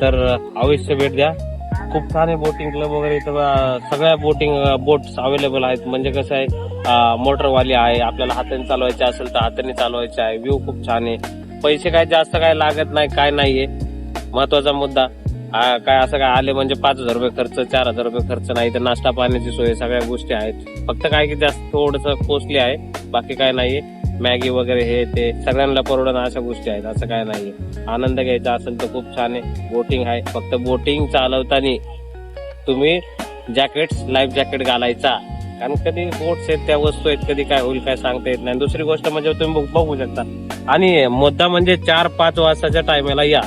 तर अवश्य भेट द्या. खूप छान आहे बोटिंग क्लब वगैरे इथं सगळ्या बोट्स अवेलेबल आहेत. म्हणजे कसं आहे मोटरवाली आहे, आपल्याला हाताने चालवायचे असेल तर हाताने चालवायचे आहे. व्ह्यू खूप छान आहे. पैसे काय जास्त काय लागत नाही, काय नाहीये महत्वाचा मुद्दा. काय असं काय आले म्हणजे 5,000 रुपये खर्च, 4,000 रुपये खर्च नाही. तर नाश्ता पाण्याची सोय सगळ्या गोष्टी आहेत. फक्त काय की जास्त थोडंसं कॉस्टली आहे, बाकी काय नाहीये. मॅगी वगैरे हे ते सगळ्यांना परवडणं अशा गोष्टी आहेत, असं काय नाहीये. आनंद घ्यायचा असेल तर खूप छान आहे. बोटिंग आहे, फक्त बोटिंग चालवताना तुम्ही लाईफ जॅकेट घालायचा. कारण कधी बोट्स आहेत, त्या वस्तू आहेत, कधी काय होईल काय सांगता येत नाही. दुसरी गोष्ट म्हणजे तुम्ही बघू शकता. आणि मुद्दा म्हणजे 4-5 वाजताच्या टायमाला या,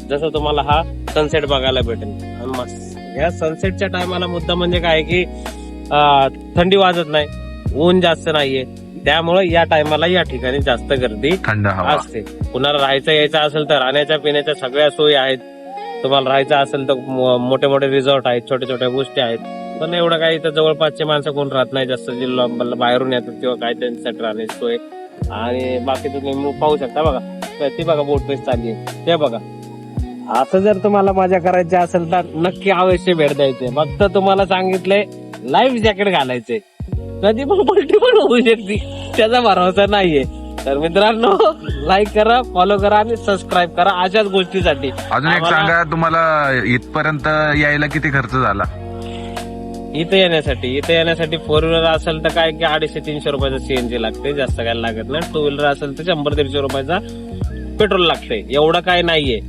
जसं तुम्हाला हा सनसेट बघायला भेटेल. या सनसेटच्या टायमाला मुद्दा म्हणजे काय की थंडी वाजत नाही, ऊन जास्त नाहीये. त्यामुळे या टायमाला या ठिकाणी जास्त गर्दी थंड हवा असते. कुणाला राहायचं यायचं असेल तर राहण्याच्या पिण्याच्या सगळ्या सोयी आहेत. तुम्हाला राहायचं असेल तर मोठे मोठे रिसॉर्ट आहेत, छोट्या छोट्या गोष्टी आहेत. पण एवढं काही इथं जवळपासचे माणसं कोण राहत नाही जास्त, जे बाहेरून येतात किंवा काय त्यांच्यासाठी राहण्याची सोय. आणि बाकी तुम्ही पाहू शकता बघा, ती बघा बोट रेस चालली आहे, ते बघा. असं जर तुम्हाला मजा करायची असेल तर नक्की अवश्य भेट द्यायचे. फक्त तुम्हाला सांगितलंय लाईफ जॅकेट घालायचे. कधी पण पलटी पण होऊ शकते, त्याचा भरोसा नाहीये. तर मित्रांनो, लाईक करा, फॉलो करा आणि सबस्क्राईब करा अशाच गोष्टीसाठी. अजून एक सांगा, तुम्हाला इथपर्यंत यायला किती खर्च झाला? इथे येण्यासाठी 4 व्हीलर असेल तर काय की 250-300 रुपयाचा सीएनजी लागते, जास्त काय लागत नाही. 2 व्हीलर असेल तर 100-150 रुपयाचा पेट्रोल लागते, एवढं काय नाहीये.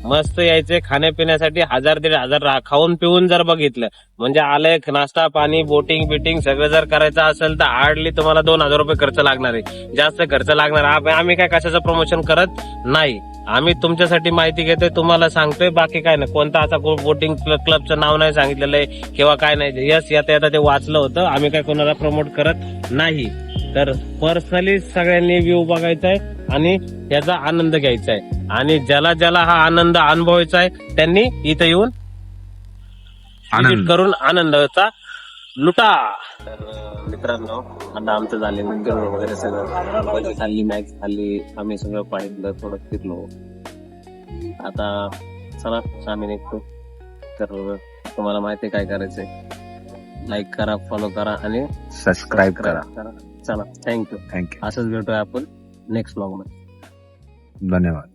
मस्त यायचे. खाण्यापिण्यासाठी 1000-1500 खाऊन पिऊन जर बघितलं म्हणजे आलंय, नाश्ता पाणी बोटिंग बिटिंग सगळं जर करायचं असेल तर हार्डली तुम्हाला 2000 रुपये खर्च लागणार आहे, जास्त खर्च लागणार. आम्ही काय कशाचं प्रमोशन करत नाही, आम्ही तुमच्यासाठी माहिती घेतोय, तुम्हाला सांगतोय, बाकी काय नाही. कोणता असा बोटिंग क्लबचं नाव नाही सांगितलेलं आहे किंवा काय नाही. यस, येता ते वाचलं होतं. आम्ही काय कोणाला प्रमोट करत नाही. तर पर्सनली सगळ्यांनी व्ह्यू बघायचा आहे आणि याचा आनंद घ्यायचा आहे. आणि ज्याला हा आनंद अनुभवायचा आहे त्यांनी इथं येऊन विजिट करून आनंदाचा लुटा. तर मित्रांनो, आता आमचं झालेलं फिरणं वगैरे सगळं खाल्ली, मॅच खाल्ली, आम्ही सगळं पाहिलं, थोडं फिरलो. आता चला आम्ही निघतो. तर तुम्हाला माहिती काय करायचंय, लाईक करा, फॉलो करा आणि सबस्क्राईब करा. चला, थँक्यू. असंच भेटूया आपण नेक्स्ट ब्लॉग मध्ये. धन्यवाद.